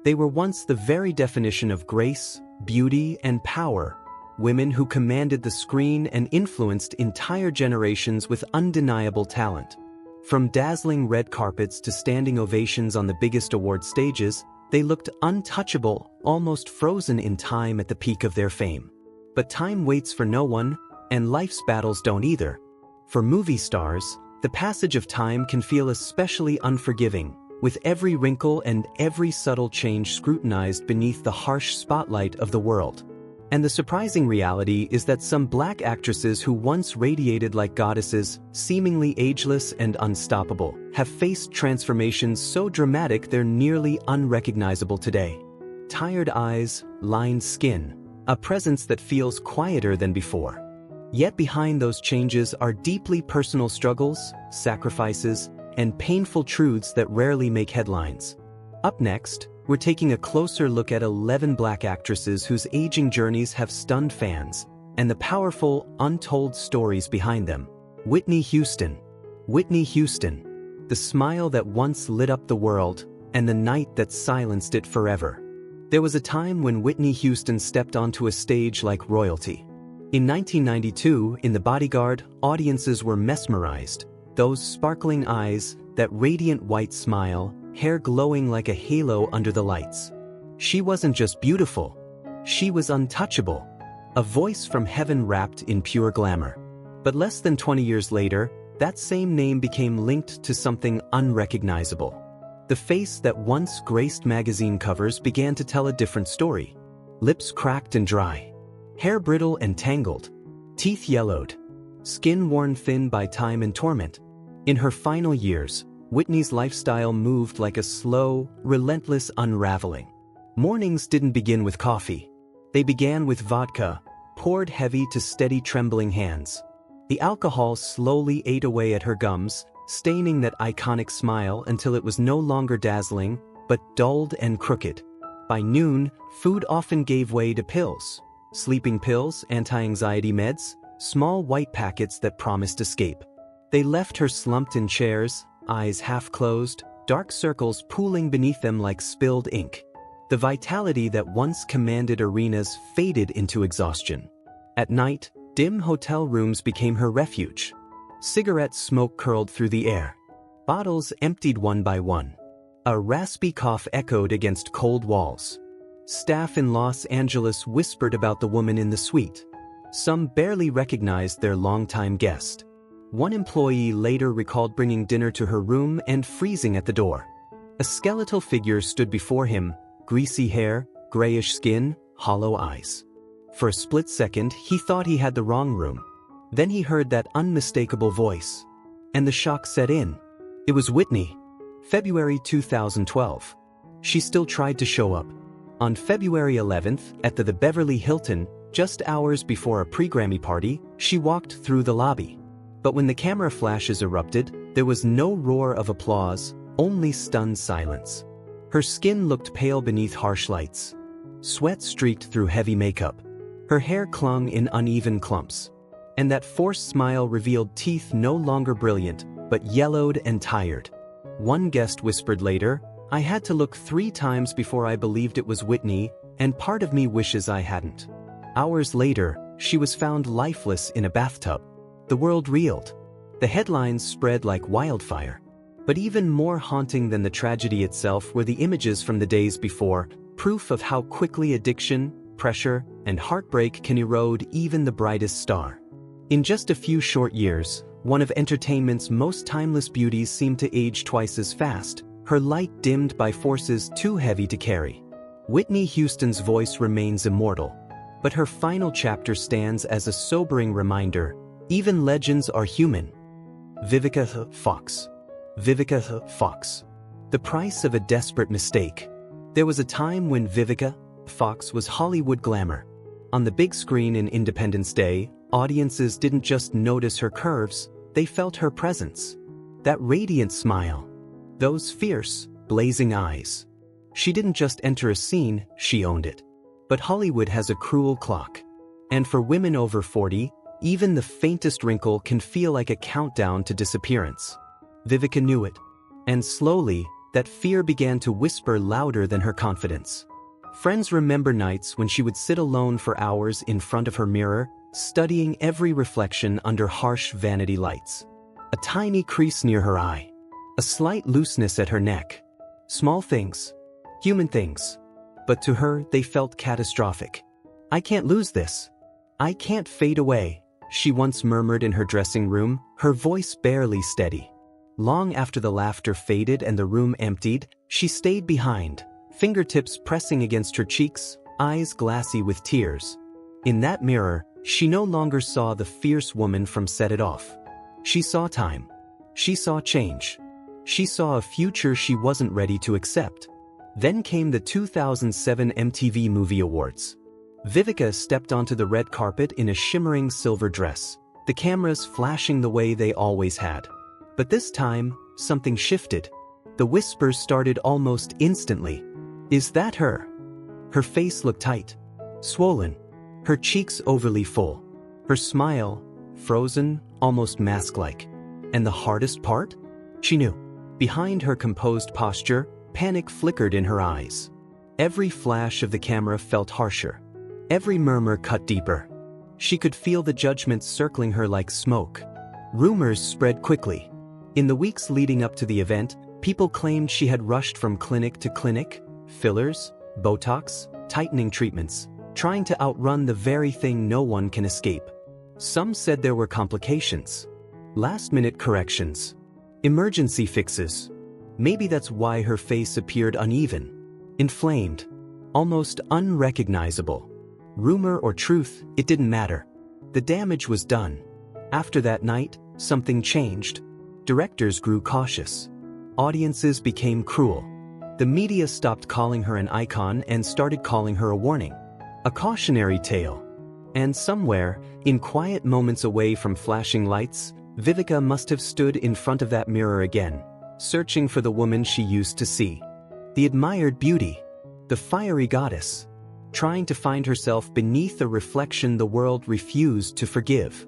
They were once the very definition of grace, beauty, and power, women who commanded the screen and influenced entire generations with undeniable talent. From dazzling red carpets to standing ovations on the biggest award stages, they looked untouchable, almost frozen in time at the peak of their fame. But time waits for no one, and life's battles don't either. For movie stars, the passage of time can feel especially unforgiving, with every wrinkle and every subtle change scrutinized beneath the harsh spotlight of the world. And the surprising reality is that some black actresses who once radiated like goddesses, seemingly ageless and unstoppable, have faced transformations so dramatic they're nearly unrecognizable today. Tired eyes, lined skin, a presence that feels quieter than before. Yet behind those changes are deeply personal struggles, sacrifices, and painful truths that rarely make headlines. Up next, we're taking a closer look at 11 black actresses whose aging journeys have stunned fans, and the powerful, untold stories behind them. Whitney Houston. Whitney Houston. The smile that once lit up the world, and the night that silenced it forever. There was a time when Whitney Houston stepped onto a stage like royalty. In 1992, in The Bodyguard, audiences were mesmerized. Those sparkling eyes, that radiant white smile, hair glowing like a halo under the lights. She wasn't just beautiful, she was untouchable. A voice from heaven wrapped in pure glamour. But less than 20 years later, that same name became linked to something unrecognizable. The face that once graced magazine covers began to tell a different story. Lips cracked and dry. Hair brittle and tangled. Teeth yellowed. Skin worn thin by time and torment. In her final years, Whitney's lifestyle moved like a slow, relentless unraveling. Mornings didn't begin with coffee. They began with vodka, poured heavy to steady trembling hands. The alcohol slowly ate away at her gums, staining that iconic smile until it was no longer dazzling, but dulled and crooked. By noon, food often gave way to pills. Sleeping pills, anti-anxiety meds, small white packets that promised escape. They left her slumped in chairs, eyes half closed, dark circles pooling beneath them like spilled ink. The vitality that once commanded arenas faded into exhaustion. At night, dim hotel rooms became her refuge. Cigarette smoke curled through the air. Bottles emptied one by one. A raspy cough echoed against cold walls. Staff in Los Angeles whispered about the woman in the suite. Some barely recognized their longtime guest. One employee later recalled bringing dinner to her room and freezing at the door. A skeletal figure stood before him, greasy hair, grayish skin, hollow eyes. For a split second, he thought he had the wrong room. Then he heard that unmistakable voice. And the shock set in. It was Whitney. February 2012. She still tried to show up. On February 11th, at the Beverly Hilton, just hours before a pre-Grammy party, she walked through the lobby. But when the camera flashes erupted, there was no roar of applause, only stunned silence. Her skin looked pale beneath harsh lights. Sweat streaked through heavy makeup. Her hair clung in uneven clumps. And that forced smile revealed teeth no longer brilliant, but yellowed and tired. One guest whispered later, "I had to look 3 times before I believed it was Whitney, and part of me wishes I hadn't." Hours later, she was found lifeless in a bathtub. The world reeled. The headlines spread like wildfire. But even more haunting than the tragedy itself were the images from the days before, proof of how quickly addiction, pressure, and heartbreak can erode even the brightest star. In just a few short years, one of entertainment's most timeless beauties seemed to age twice as fast, her light dimmed by forces too heavy to carry. Whitney Houston's voice remains immortal, but her final chapter stands as a sobering reminder: even legends are human. Vivica Fox. Vivica Fox. The price of a desperate mistake. There was a time when Vivica Fox was Hollywood glamour. On the big screen in Independence Day, audiences didn't just notice her curves, they felt her presence. That radiant smile. Those fierce, blazing eyes. She didn't just enter a scene, she owned it. But Hollywood has a cruel clock. And for women over 40, even the faintest wrinkle can feel like a countdown to disappearance. Vivica knew it. And slowly, that fear began to whisper louder than her confidence. Friends remember nights when she would sit alone for hours in front of her mirror, studying every reflection under harsh vanity lights. A tiny crease near her eye. A slight looseness at her neck. Small things. Human things. But to her, they felt catastrophic. "I can't lose this. I can't fade away," she once murmured in her dressing room, her voice barely steady. Long after the laughter faded and the room emptied, she stayed behind, fingertips pressing against her cheeks, eyes glassy with tears. In that mirror, she no longer saw the fierce woman from Set It Off. She saw time. She saw change. She saw a future she wasn't ready to accept. Then came the 2007 MTV Movie Awards. Vivica stepped onto the red carpet in a shimmering silver dress, the cameras flashing the way they always had. But this time, something shifted. The whispers started almost instantly. "Is that her?" Her face looked tight, swollen, her cheeks overly full, her smile frozen, almost mask-like. And the hardest part? She knew. Behind her composed posture, panic flickered in her eyes. Every flash of the camera felt harsher. Every murmur cut deeper. She could feel the judgment circling her like smoke. Rumors spread quickly. In the weeks leading up to the event, people claimed she had rushed from clinic to clinic, fillers, Botox, tightening treatments, trying to outrun the very thing no one can escape. Some said there were complications, last-minute corrections, emergency fixes. Maybe that's why her face appeared uneven, inflamed, almost unrecognizable. Rumor or truth, it didn't matter. The damage was done. After that night, something changed. Directors grew cautious. Audiences became cruel. The media stopped calling her an icon and started calling her a warning. A cautionary tale. And somewhere, in quiet moments away from flashing lights, Vivica must have stood in front of that mirror again, searching for the woman she used to see. The admired beauty. The fiery goddess. Trying to find herself beneath a reflection the world refused to forgive.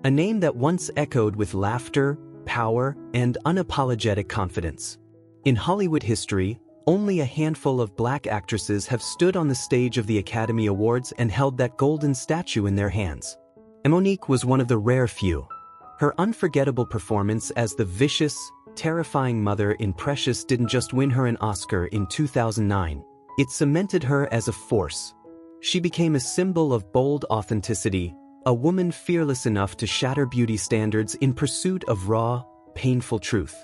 A name that once echoed with laughter, power, and unapologetic confidence. In Hollywood history, only a handful of black actresses have stood on the stage of the Academy Awards and held that golden statue in their hands. Monique was one of the rare few. Her unforgettable performance as the vicious, terrifying mother in Precious didn't just win her an Oscar in 2009. It cemented her as a force. She became a symbol of bold authenticity, a woman fearless enough to shatter beauty standards in pursuit of raw, painful truth.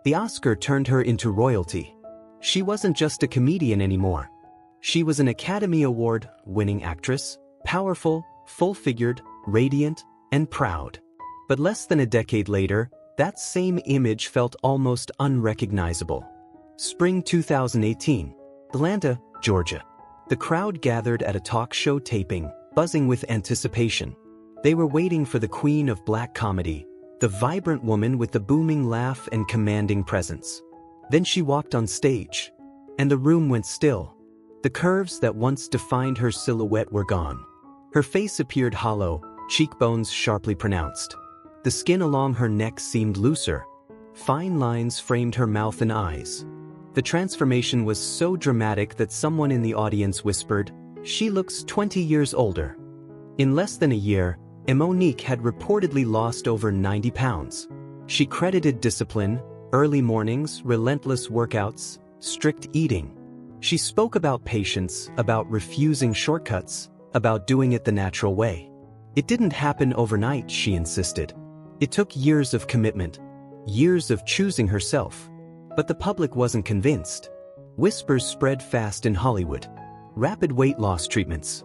The Oscar turned her into royalty. She wasn't just a comedian anymore. She was an Academy Award-winning actress, powerful, full-figured, radiant, and proud. But less than a decade later, that same image felt almost unrecognizable. Spring 2018, Atlanta, Georgia. The crowd gathered at a talk show taping, buzzing with anticipation. They were waiting for the queen of black comedy, the vibrant woman with the booming laugh and commanding presence. Then she walked on stage, and the room went still. The curves that once defined her silhouette were gone. Her face appeared hollow, cheekbones sharply pronounced. The skin along her neck seemed looser. Fine lines framed her mouth and eyes. The transformation was so dramatic that someone in the audience whispered, "She looks 20 years older." In less than a year, Monique had reportedly lost over 90 pounds. She credited discipline, early mornings, relentless workouts, strict eating. She spoke about patience, about refusing shortcuts, about doing it the natural way. It didn't happen overnight, she insisted. It took years of commitment, years of choosing herself. But the public wasn't convinced. Whispers spread fast in Hollywood. Rapid weight loss treatments.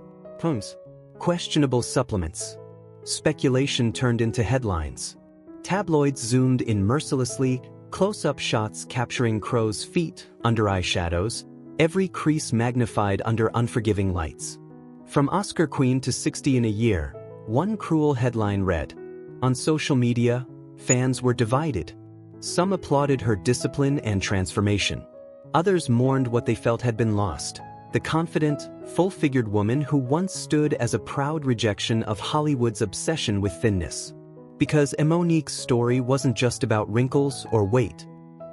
Questionable supplements. Speculation turned into headlines. Tabloids zoomed in mercilessly, close-up shots capturing crow's feet under eye shadows, every crease magnified under unforgiving lights. From Oscar queen to 60 in a year, one cruel headline read. On social media, fans were divided. Some applauded her discipline and transformation. Others mourned what they felt had been lost. The confident, full-figured woman who once stood as a proud rejection of Hollywood's obsession with thinness. Because Monique's story wasn't just about wrinkles or weight.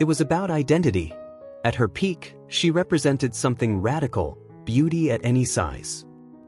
It was about identity. At her peak, she represented something radical, beauty at any size.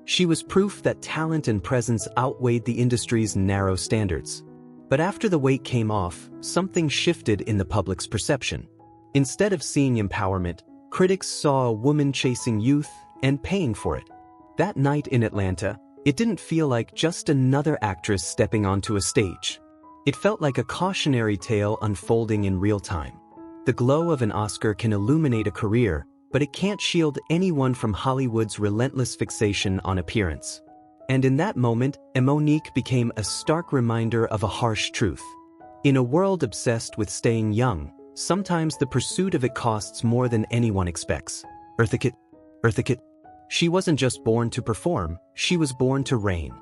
She was proof that talent and presence outweighed the industry's narrow standards. But after the weight came off, something shifted in the public's perception. Instead of seeing empowerment, critics saw a woman chasing youth and paying for it. That night in Atlanta, it didn't feel like just another actress stepping onto a stage. It felt like a cautionary tale unfolding in real time. The glow of an Oscar can illuminate a career, but it can't shield anyone from Hollywood's relentless fixation on appearance. And in that moment, Monique became a stark reminder of a harsh truth. In a world obsessed with staying young, sometimes the pursuit of it costs more than anyone expects. Eartha Kitt. She wasn't just born to perform, she was born to reign.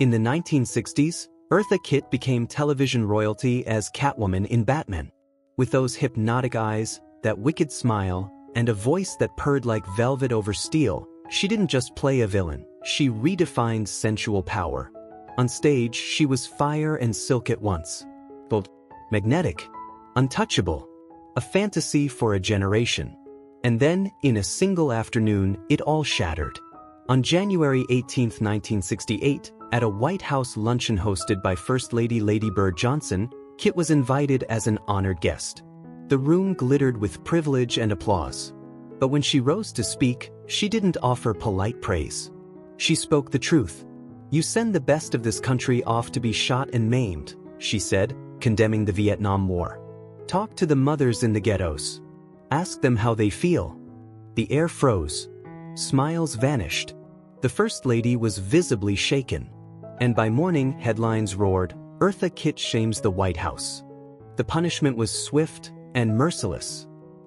In the 1960s, Eartha Kitt became television royalty as Catwoman in Batman. With those hypnotic eyes, that wicked smile, and a voice that purred like velvet over steel, she didn't just play a villain, she redefined sensual power. On stage, she was fire and silk at once. Bold, magnetic, untouchable, a fantasy for a generation. And then, in a single afternoon, it all shattered. On January 18, 1968, at a White House luncheon hosted by First Lady Lady Bird Johnson, Kitt was invited as an honored guest. The room glittered with privilege and applause. But when she rose to speak, she didn't offer polite praise. She spoke the truth. "You send the best of this country off to be shot and maimed," she said, condemning the Vietnam War. "Talk to the mothers in the ghettos. Ask them how they feel." The air froze. Smiles vanished. The First Lady was visibly shaken. And by morning, headlines roared, "Eartha Kitt shames the White House." The punishment was swift and merciless.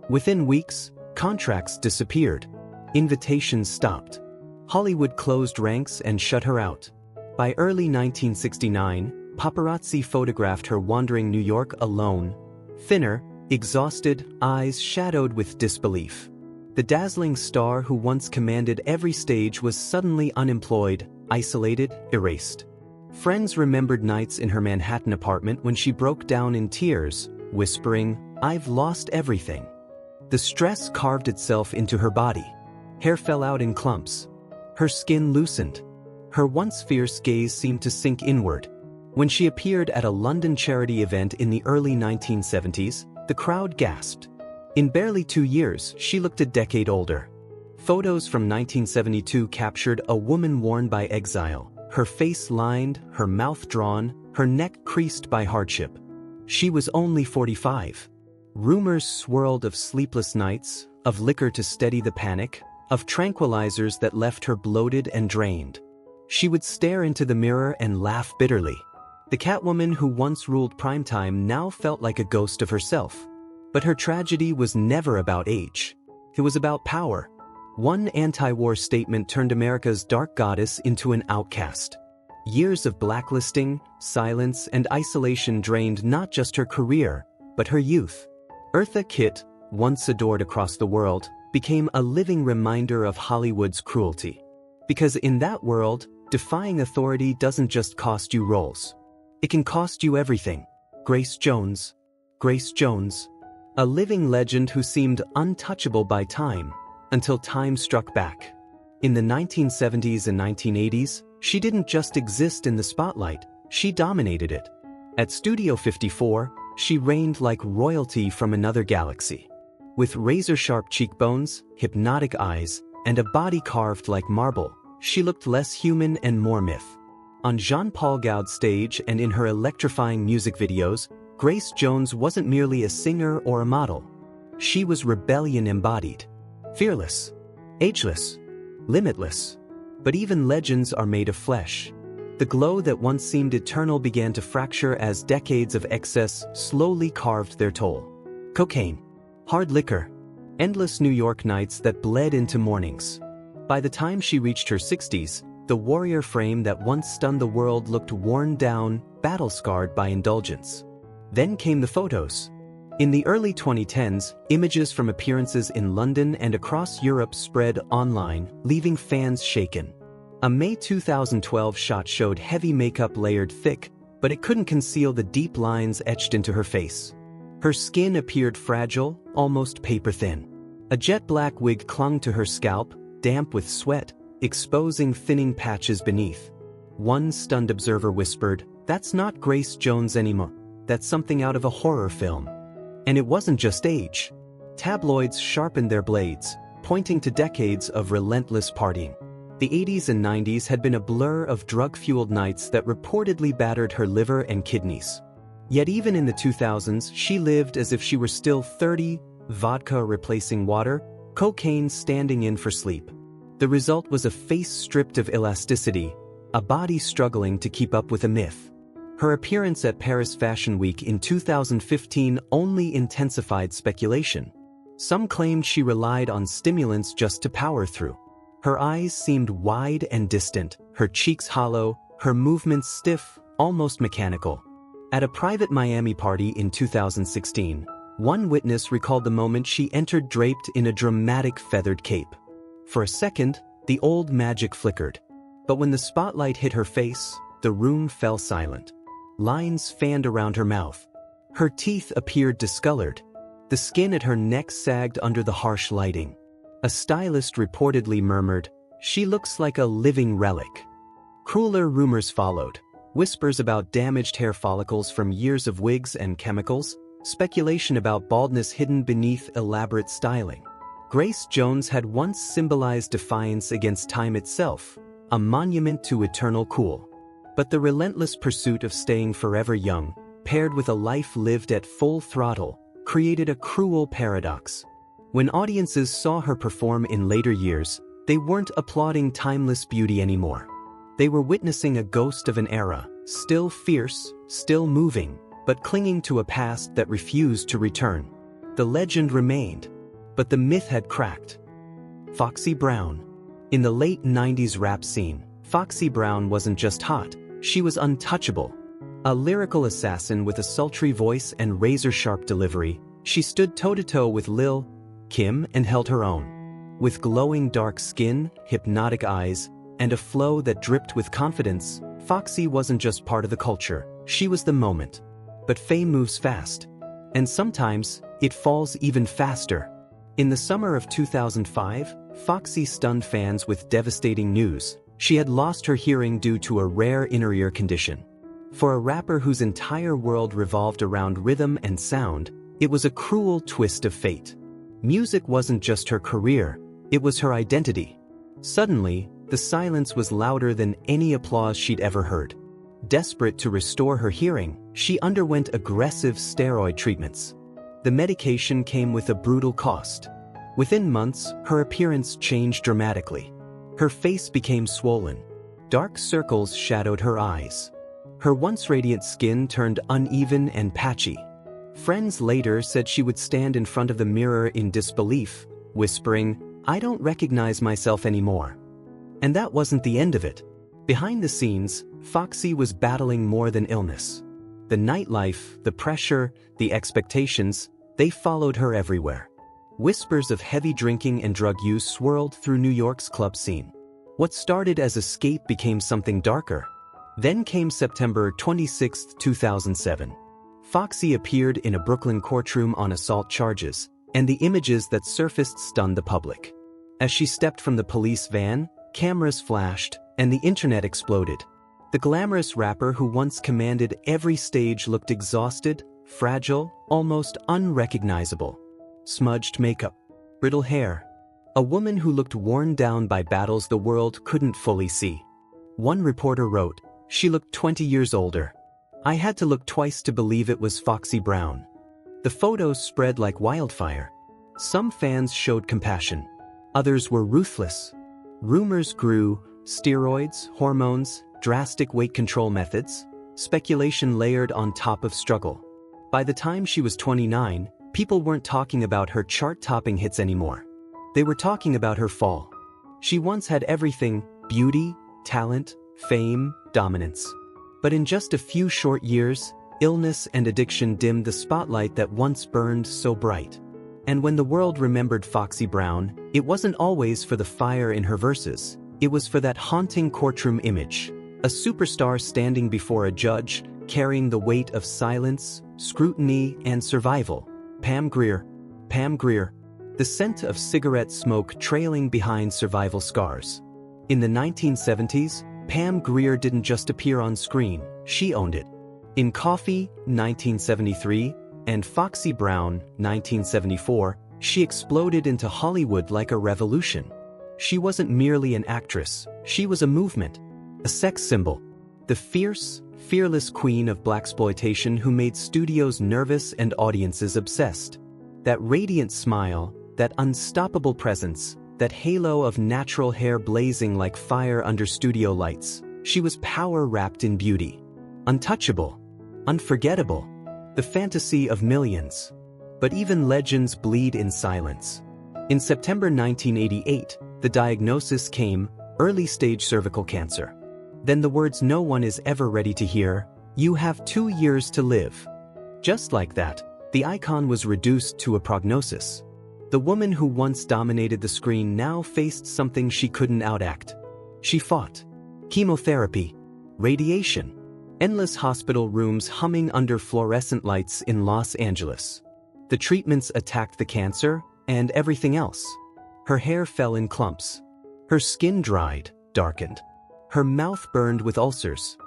Within weeks, contracts disappeared. Invitations stopped. Hollywood closed ranks and shut her out. By early 1969, paparazzi photographed her wandering New York alone, thinner, exhausted, eyes shadowed with disbelief. The dazzling star who once commanded every stage was suddenly unemployed, isolated, erased. Friends remembered nights in her Manhattan apartment when she broke down in tears, whispering, "I've lost everything." The stress carved itself into her body. Hair fell out in clumps. Her skin loosened. Her once fierce gaze seemed to sink inward. When she appeared at a London charity event in the early 1970s, the crowd gasped. In barely 2 years, she looked a decade older. Photos from 1972 captured a woman worn by exile, her face lined, her mouth drawn, her neck creased by hardship. She was only 45. Rumors swirled of sleepless nights, of liquor to steady the panic, of tranquilizers that left her bloated and drained. She would stare into the mirror and laugh bitterly. The Catwoman who once ruled primetime now felt like a ghost of herself. But her tragedy was never about age. It was about power. One anti-war statement turned America's dark goddess into an outcast. Years of blacklisting, silence, and isolation drained not just her career, but her youth. Eartha Kitt, once adored across the world, became a living reminder of Hollywood's cruelty. Because in that world, defying authority doesn't just cost you roles. It can cost you everything. Grace Jones. A living legend who seemed untouchable by time, until time struck back. In the 1970s and 1980s, she didn't just exist in the spotlight, she dominated it. At Studio 54, she reigned like royalty from another galaxy. With razor-sharp cheekbones, hypnotic eyes, and a body carved like marble, she looked less human and more myth. On Jean-Paul Goude's stage and in her electrifying music videos, Grace Jones wasn't merely a singer or a model. She was rebellion embodied. Fearless, ageless, limitless. But even legends are made of flesh. The glow that once seemed eternal began to fracture as decades of excess slowly carved their toll. Cocaine, hard liquor, endless New York nights that bled into mornings. By the time she reached her 60s, the warrior frame that once stunned the world looked worn down, battle-scarred by indulgence. Then came the photos. In the early 2010s, images from appearances in London and across Europe spread online, leaving fans shaken. A May 2012 shot showed heavy makeup layered thick, but it couldn't conceal the deep lines etched into her face. Her skin appeared fragile, almost paper-thin. A jet-black wig clung to her scalp, damp with sweat, exposing thinning patches beneath. One stunned observer whispered, "That's not Grace Jones anymore. That's something out of a horror film." And it wasn't just age. Tabloids sharpened their blades, pointing to decades of relentless partying. The 80s and 90s had been a blur of drug-fueled nights that reportedly battered her liver and kidneys. Yet even in the 2000s, she lived as if she were still 30, vodka replacing water, cocaine standing in for sleep. The result was a face stripped of elasticity, a body struggling to keep up with a myth. Her appearance at Paris Fashion Week in 2015 only intensified speculation. Some claimed she relied on stimulants just to power through. Her eyes seemed wide and distant, her cheeks hollow, her movements stiff, almost mechanical. At a private Miami party in 2016, one witness recalled the moment she entered draped in a dramatic feathered cape. For a second, the old magic flickered. But when the spotlight hit her face, the room fell silent. Lines fanned around her mouth. Her teeth appeared discolored. The skin at her neck sagged under the harsh lighting. A stylist reportedly murmured, "She looks like a living relic." Crueler rumors followed. Whispers about damaged hair follicles from years of wigs and chemicals, speculation about baldness hidden beneath elaborate styling. Grace Jones had once symbolized defiance against time itself, a monument to eternal cool. But the relentless pursuit of staying forever young, paired with a life lived at full throttle, created a cruel paradox. When audiences saw her perform in later years, they weren't applauding timeless beauty anymore. They were witnessing a ghost of an era, still fierce, still moving, but clinging to a past that refused to return. The legend remained, but the myth had cracked. Foxy Brown. In the late 90s rap scene, Foxy Brown wasn't just hot, she was untouchable. A lyrical assassin with a sultry voice and razor-sharp delivery, she stood toe-to-toe with Lil' Kim and held her own. With glowing dark skin, hypnotic eyes, and a flow that dripped with confidence, Foxy wasn't just part of the culture, she was the moment. But fame moves fast. And sometimes, it falls even faster. In the summer of 2005, Foxy stunned fans with devastating news. She had lost her hearing due to a rare inner ear condition. For a rapper whose entire world revolved around rhythm and sound, it was a cruel twist of fate. Music wasn't just her career, it was her identity. Suddenly, the silence was louder than any applause she'd ever heard. Desperate to restore her hearing, she underwent aggressive steroid treatments. The medication came with a brutal cost. Within months, her appearance changed dramatically. Her face became swollen. Dark circles shadowed her eyes. Her once radiant skin turned uneven and patchy. Friends later said she would stand in front of the mirror in disbelief, whispering, "I don't recognize myself anymore." And that wasn't the end of it. Behind the scenes, Foxy was battling more than illness. The nightlife, the pressure, the expectations, they followed her everywhere. Whispers of heavy drinking and drug use swirled through New York's club scene. What started as escape became something darker. Then came September 26, 2007. Foxy appeared in a Brooklyn courtroom on assault charges, and the images that surfaced stunned the public. As she stepped from the police van, cameras flashed, and the internet exploded. The glamorous rapper who once commanded every stage looked exhausted, fragile, almost unrecognizable. Smudged makeup, brittle hair. A woman who looked worn down by battles the world couldn't fully see. One reporter wrote, "She looked 20 years older. I had to look twice to believe it was Foxy Brown." The photos spread like wildfire. Some fans showed compassion. Others were ruthless. Rumors grew, steroids, hormones, drastic weight control methods, speculation layered on top of struggle. By the time she was 29, people weren't talking about her chart-topping hits anymore. They were talking about her fall. She once had everything: beauty, talent, fame, dominance. But in just a few short years, illness and addiction dimmed the spotlight that once burned so bright. And when the world remembered Foxy Brown, it wasn't always for the fire in her verses. It was for that haunting courtroom image. A superstar standing before a judge, carrying the weight of silence, scrutiny, and survival. Pam Grier. Pam Grier. The scent of cigarette smoke trailing behind survival scars. In the 1970s, Pam Grier didn't just appear on screen, she owned it. In Coffee, 1973, and Foxy Brown, 1974, she exploded into Hollywood like a revolution. She wasn't merely an actress, she was a movement, a sex symbol. The fierce, fearless queen of blaxploitation who made studios nervous and audiences obsessed. That radiant smile, that unstoppable presence, that halo of natural hair blazing like fire under studio lights. She was power wrapped in beauty. Untouchable. Unforgettable. The fantasy of millions. But even legends bleed in silence. In September 1988, the diagnosis came: early-stage cervical cancer. Then the words no one is ever ready to hear: "You have 2 years to live." Just like that, the icon was reduced to a prognosis. The woman who once dominated the screen now faced something she couldn't outact. She fought. Chemotherapy. Radiation. Endless hospital rooms humming under fluorescent lights in Los Angeles. The treatments attacked the cancer and everything else. Her hair fell in clumps. Her skin dried, darkened. Her mouth burned with ulcers.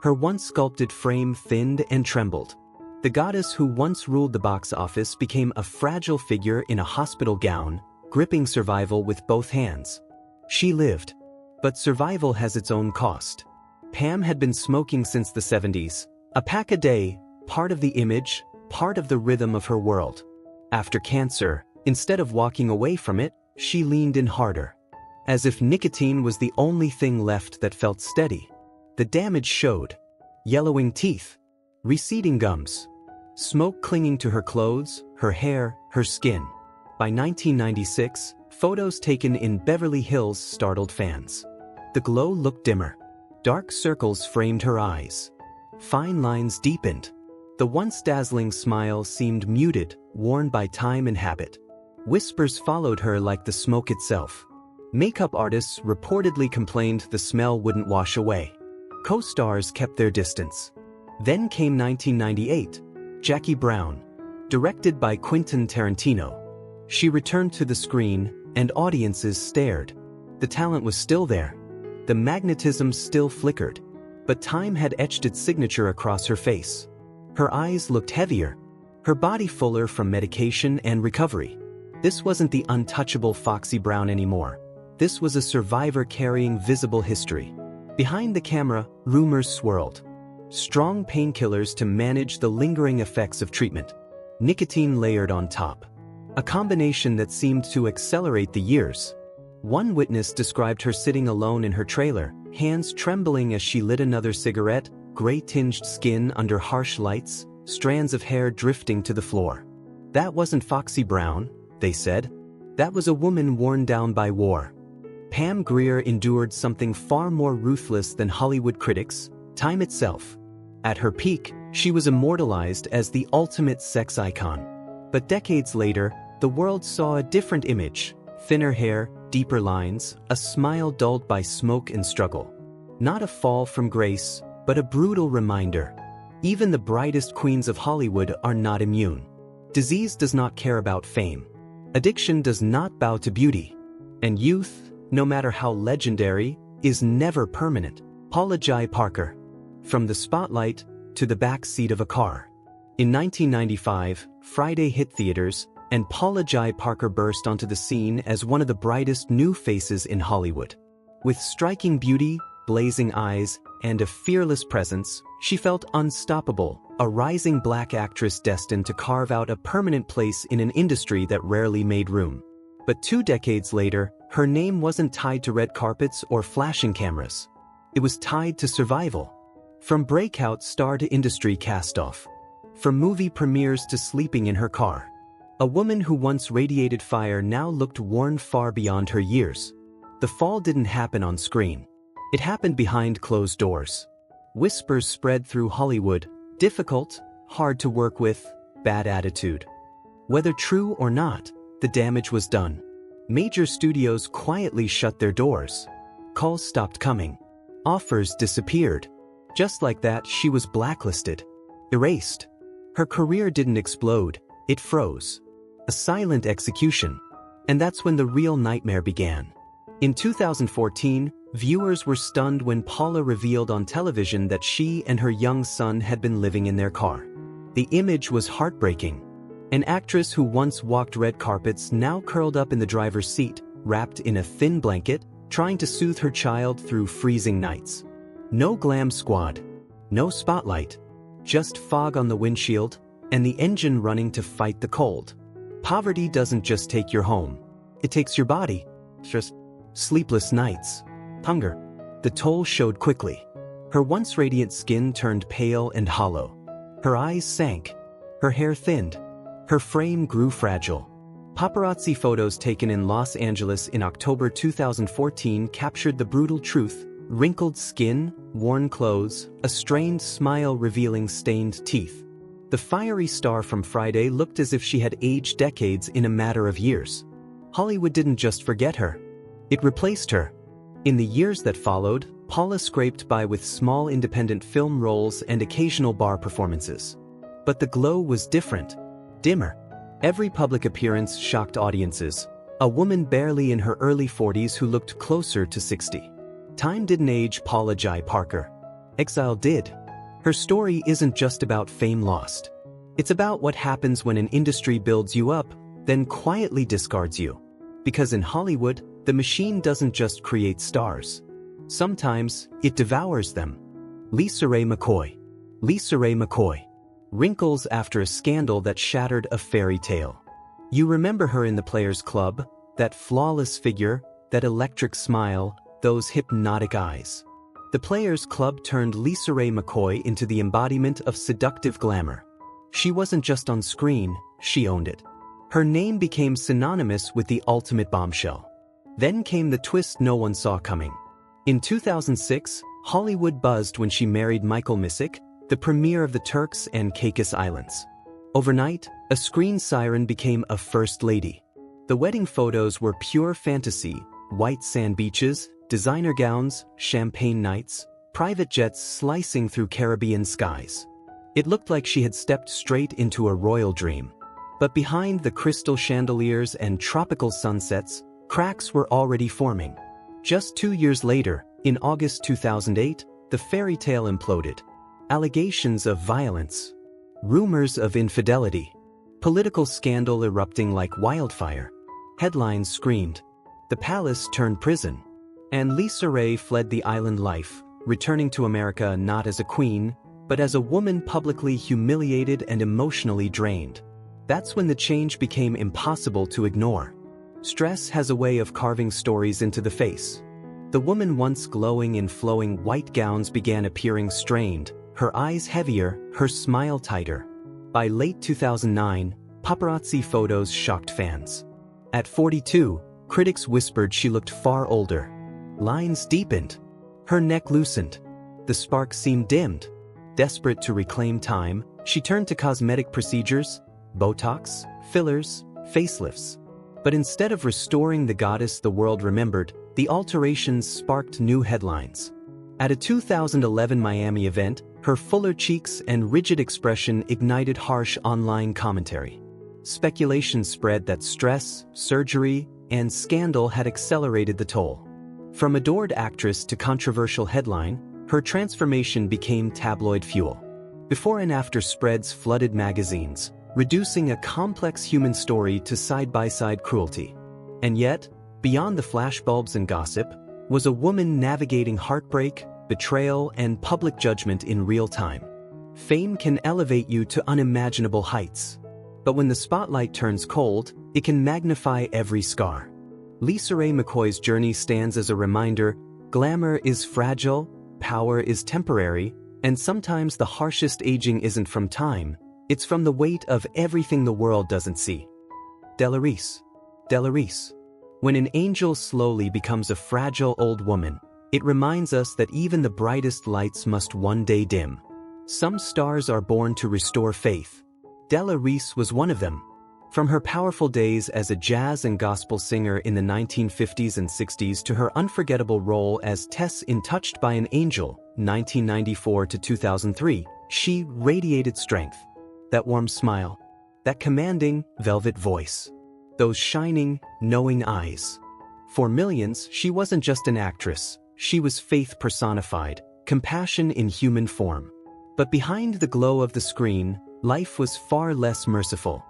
Her once sculpted frame thinned and trembled. The goddess who once ruled the box office became a fragile figure in a hospital gown, gripping survival with both hands. She lived. But survival has its own cost. Pam had been smoking since the 70s, a pack a day, part of the image, part of the rhythm of her world. After cancer, instead of walking away from it, she leaned in harder. As if nicotine was the only thing left that felt steady. The damage showed. Yellowing teeth. Receding gums. Smoke clinging to her clothes, her hair, her skin. By 1996, photos taken in Beverly Hills startled fans. The glow looked dimmer. Dark circles framed her eyes. Fine lines deepened. The once dazzling smile seemed muted, worn by time and habit. Whispers followed her like the smoke itself. Makeup artists reportedly complained the smell wouldn't wash away. Co-stars kept their distance. Then came 1998, Jackie Brown. Directed by Quentin Tarantino. She returned to the screen, and audiences stared. The talent was still there. The magnetism still flickered. But time had etched its signature across her face. Her eyes looked heavier. Her body fuller from medication and recovery. This wasn't the untouchable Foxy Brown anymore. This was a survivor carrying visible history. Behind the camera, rumors swirled. Strong painkillers to manage the lingering effects of treatment. Nicotine layered on top. A combination that seemed to accelerate the years. One witness described her sitting alone in her trailer, hands trembling as she lit another cigarette, gray-tinged skin under harsh lights, strands of hair drifting to the floor. That wasn't Foxy Brown, they said. That was a woman worn down by war. Pam Grier endured something far more ruthless than Hollywood critics: time itself. At her peak, she was immortalized as the ultimate sex icon. But decades later, the world saw a different image: thinner hair, deeper lines, a smile dulled by smoke and struggle. Not a fall from grace, but a brutal reminder. Even the brightest queens of Hollywood are not immune. Disease does not care about fame. Addiction does not bow to beauty. And youth, no matter how legendary, is never permanent. Paula Jai Parker. From the spotlight to the back seat of a car. In 1995, Friday hit theaters, and Paula Jai Parker burst onto the scene as one of the brightest new faces in Hollywood. With striking beauty, blazing eyes, and a fearless presence, she felt unstoppable, a rising black actress destined to carve out a permanent place in an industry that rarely made room. But 2 decades later, her name wasn't tied to red carpets or flashing cameras. It was tied to survival. From breakout star to industry cast-off. From movie premieres to sleeping in her car. A woman who once radiated fire now looked worn far beyond her years. The fall didn't happen on screen. It happened behind closed doors. Whispers spread through Hollywood: difficult, hard to work with, bad attitude. Whether true or not, the damage was done. Major studios quietly shut their doors. Calls stopped coming. Offers disappeared. Just like that, she was blacklisted. Erased. Her career didn't explode, it froze. A silent execution. And that's when the real nightmare began. In 2014, viewers were stunned when Paula revealed on television that she and her young son had been living in their car. The image was heartbreaking. An actress who once walked red carpets now curled up in the driver's seat, wrapped in a thin blanket, trying to soothe her child through freezing nights. No glam squad. No spotlight. Just fog on the windshield, and the engine running to fight the cold. Poverty doesn't just take your home. It takes your body. Just sleepless nights. Hunger. The toll showed quickly. Her once radiant skin turned pale and hollow. Her eyes sank. Her hair thinned. Her frame grew fragile. Paparazzi photos taken in Los Angeles in October 2014 captured the brutal truth: wrinkled skin, worn clothes, a strained smile revealing stained teeth. The fiery star from Friday looked as if she had aged decades in a matter of years. Hollywood didn't just forget her. It replaced her. In the years that followed, Paula scraped by with small independent film roles and occasional bar performances. But the glow was different. Dimmer. Every public appearance shocked audiences. A woman barely in her early 40s who looked closer to 60. Time didn't age Paula Jai Parker. Exile did. Her story isn't just about fame lost. It's about what happens when an industry builds you up, then quietly discards you. Because in Hollywood, the machine doesn't just create stars. Sometimes, it devours them. Lisa Ray McCoy. Lisa Ray McCoy. Wrinkles after a scandal that shattered a fairy tale. You remember her in the Players Club, that flawless figure, that electric smile, those hypnotic eyes. The Players Club turned Lisa Ray McCoy into the embodiment of seductive glamour. She wasn't just on screen, she owned it. Her name became synonymous with the ultimate bombshell. Then came the twist no one saw coming. In 2006, Hollywood buzzed when she married Michael Missick, the premier of the Turks and Caicos Islands. Overnight, a screen siren became a first lady. The wedding photos were pure fantasy: white sand beaches, designer gowns, champagne nights, private jets slicing through Caribbean skies. It looked like she had stepped straight into a royal dream. But behind the crystal chandeliers and tropical sunsets, cracks were already forming. Just 2 years later, in August 2008, the fairy tale imploded. Allegations of violence, rumors of infidelity, political scandal erupting like wildfire. Headlines screamed, "The palace turned prison." And Lisa Ray fled the island life, returning to America not as a queen, but as a woman publicly humiliated and emotionally drained. That's when the change became impossible to ignore. Stress has a way of carving stories into the face. The woman once glowing in flowing white gowns began appearing strained, her eyes heavier, her smile tighter. By late 2009, paparazzi photos shocked fans. At 42, critics whispered she looked far older. Lines deepened. Her neck loosened. The spark seemed dimmed. Desperate to reclaim time, she turned to cosmetic procedures, Botox, fillers, facelifts. But instead of restoring the goddess the world remembered, the alterations sparked new headlines. At a 2011 Miami event, her fuller cheeks and rigid expression ignited harsh online commentary. Speculation spread that stress, surgery, and scandal had accelerated the toll. From adored actress to controversial headline, her transformation became tabloid fuel. Before and after spreads flooded magazines, reducing a complex human story to side-by-side cruelty. And yet, beyond the flashbulbs and gossip, was a woman navigating heartbreak, betrayal, and public judgment in real time. Fame can elevate you to unimaginable heights. But when the spotlight turns cold, it can magnify every scar. Lisa Ray McCoy's journey stands as a reminder: glamour is fragile, power is temporary, and sometimes the harshest aging isn't from time, it's from the weight of everything the world doesn't see. Delarice. Delarice. When an angel slowly becomes a fragile old woman, it reminds us that even the brightest lights must one day dim. Some stars are born to restore faith. Delarice was one of them. From her powerful days as a jazz and gospel singer in the 1950s and 60s to her unforgettable role as Tess in Touched by an Angel, 1994 to 2003, she radiated strength. That warm smile, that commanding, velvet voice, those shining, knowing eyes. For millions, she wasn't just an actress, she was faith personified, compassion in human form. But behind the glow of the screen, life was far less merciful.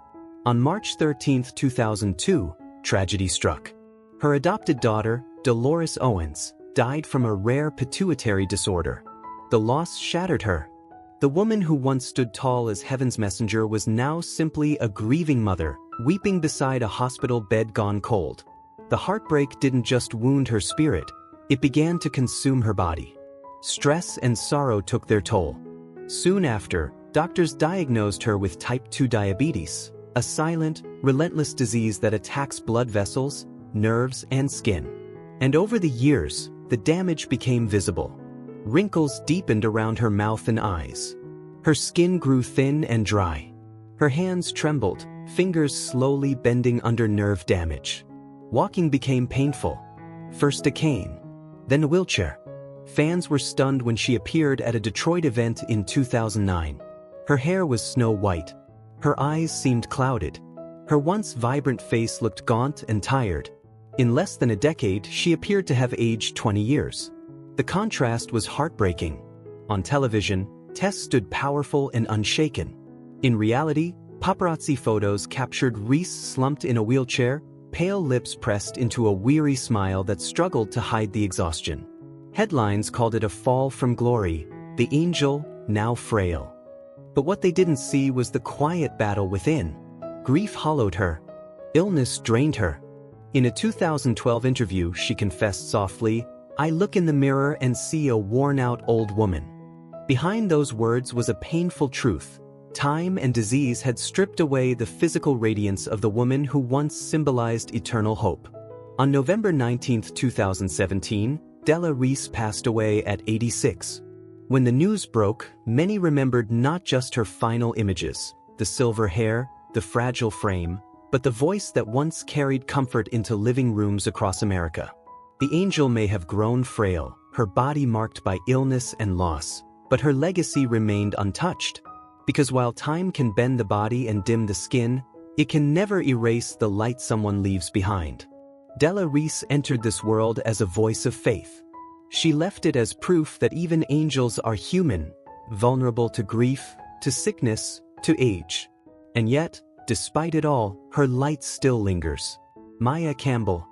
On March 13, 2002, tragedy struck. Her adopted daughter, Dolores Owens, died from a rare pituitary disorder. The loss shattered her. The woman who once stood tall as heaven's messenger was now simply a grieving mother, weeping beside a hospital bed gone cold. The heartbreak didn't just wound her spirit, it began to consume her body. Stress and sorrow took their toll. Soon after, doctors diagnosed her with type 2 diabetes, a silent, relentless disease that attacks blood vessels, nerves, and skin. And over the years, the damage became visible. Wrinkles deepened around her mouth and eyes. Her skin grew thin and dry. Her hands trembled, fingers slowly bending under nerve damage. Walking became painful. First a cane, then a wheelchair. Fans were stunned when she appeared at a Detroit event in 2009. Her hair was snow white. Her eyes seemed clouded. Her once vibrant face looked gaunt and tired. In less than a decade, she appeared to have aged 20 years. The contrast was heartbreaking. On television, Tess stood powerful and unshaken. In reality, paparazzi photos captured Reese slumped in a wheelchair, pale lips pressed into a weary smile that struggled to hide the exhaustion. Headlines called it a fall from glory, the angel, now frail. But what they didn't see was the quiet battle within. Grief hollowed her. Illness drained her. In a 2012 interview, she confessed softly, "I look in the mirror and see a worn-out old woman." Behind those words was a painful truth. Time and disease had stripped away the physical radiance of the woman who once symbolized eternal hope. On November 19, 2017, Della Reese passed away at 86. When the news broke, many remembered not just her final images, the silver hair, the fragile frame, but the voice that once carried comfort into living rooms across America. The angel may have grown frail, her body marked by illness and loss, but her legacy remained untouched. Because while time can bend the body and dim the skin, it can never erase the light someone leaves behind. Della Reese entered this world as a voice of faith. She left it as proof that even angels are human, vulnerable to grief, to sickness, to age. And yet, despite it all, her light still lingers. Maya Campbell.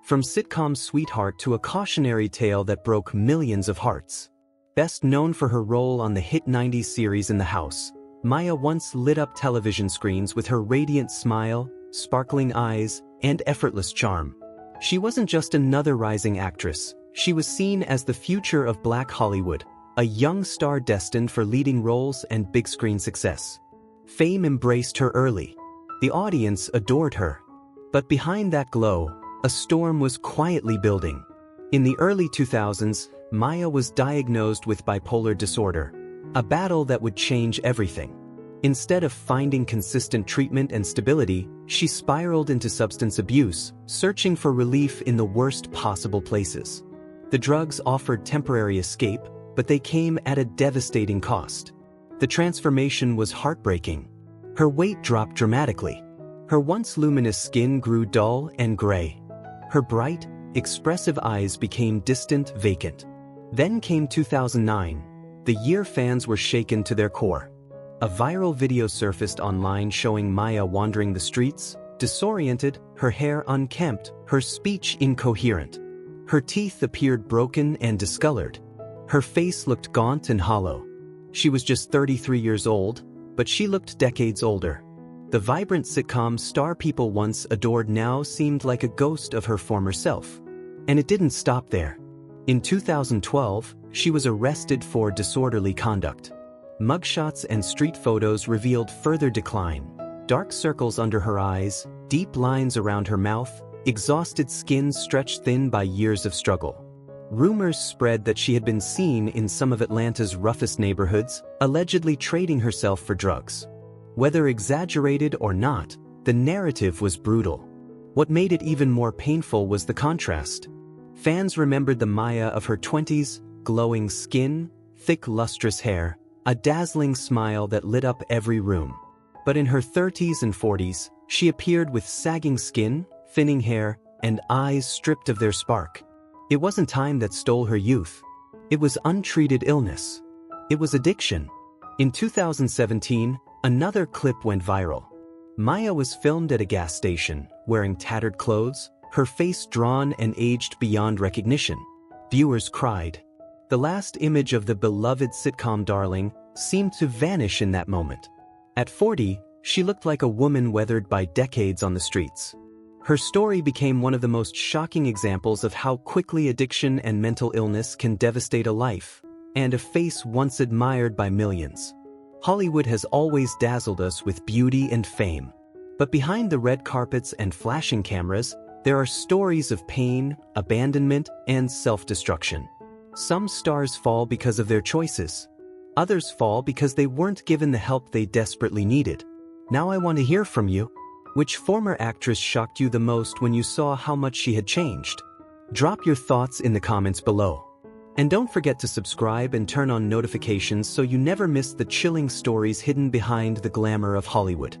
From sitcom sweetheart to a cautionary tale that broke millions of hearts. Best known for her role on the hit 90s series In the House, Maya once lit up television screens with her radiant smile, sparkling eyes, and effortless charm. She wasn't just another rising actress, she was seen as the future of Black Hollywood, a young star destined for leading roles and big-screen success. Fame embraced her early. The audience adored her. But behind that glow, a storm was quietly building. In the early 2000s, Maya was diagnosed with bipolar disorder, a battle that would change everything. Instead of finding consistent treatment and stability, she spiraled into substance abuse, searching for relief in the worst possible places. The drugs offered temporary escape, but they came at a devastating cost. The transformation was heartbreaking. Her weight dropped dramatically. Her once luminous skin grew dull and gray. Her bright, expressive eyes became distant, vacant. Then came 2009, the year fans were shaken to their core. A viral video surfaced online showing Maya wandering the streets, disoriented, her hair unkempt, her speech incoherent. Her teeth appeared broken and discolored. Her face looked gaunt and hollow. She was just 33 years old, but she looked decades older. The vibrant sitcom star people once adored now seemed like a ghost of her former self. And it didn't stop there. In 2012, she was arrested for disorderly conduct. Mugshots and street photos revealed further decline. Dark circles under her eyes, deep lines around her mouth, exhausted skin stretched thin by years of struggle. Rumors spread that she had been seen in some of Atlanta's roughest neighborhoods, allegedly trading herself for drugs. Whether exaggerated or not, The narrative was brutal. What made it even more painful was the contrast. Fans remembered the Maya of her 20s, glowing skin, thick lustrous hair, a dazzling smile that lit up every room. But in her 30s and 40s, she appeared with sagging skin, thinning hair, and eyes stripped of their spark. It wasn't time that stole her youth. It was untreated illness. It was addiction. In 2017, another clip went viral. Maya was filmed at a gas station, wearing tattered clothes, her face drawn and aged beyond recognition. Viewers cried. The last image of the beloved sitcom darling seemed to vanish in that moment. At 40, she looked like a woman weathered by decades on the streets. Her story became one of the most shocking examples of how quickly addiction and mental illness can devastate a life, and a face once admired by millions. Hollywood has always dazzled us with beauty and fame. But behind the red carpets and flashing cameras, there are stories of pain, abandonment, and self-destruction. Some stars fall because of their choices. Others fall because they weren't given the help they desperately needed. Now I want to hear from you. Which former actress shocked you the most when you saw how much she had changed? Drop your thoughts in the comments below. And don't forget to subscribe and turn on notifications so you never miss the chilling stories hidden behind the glamour of Hollywood.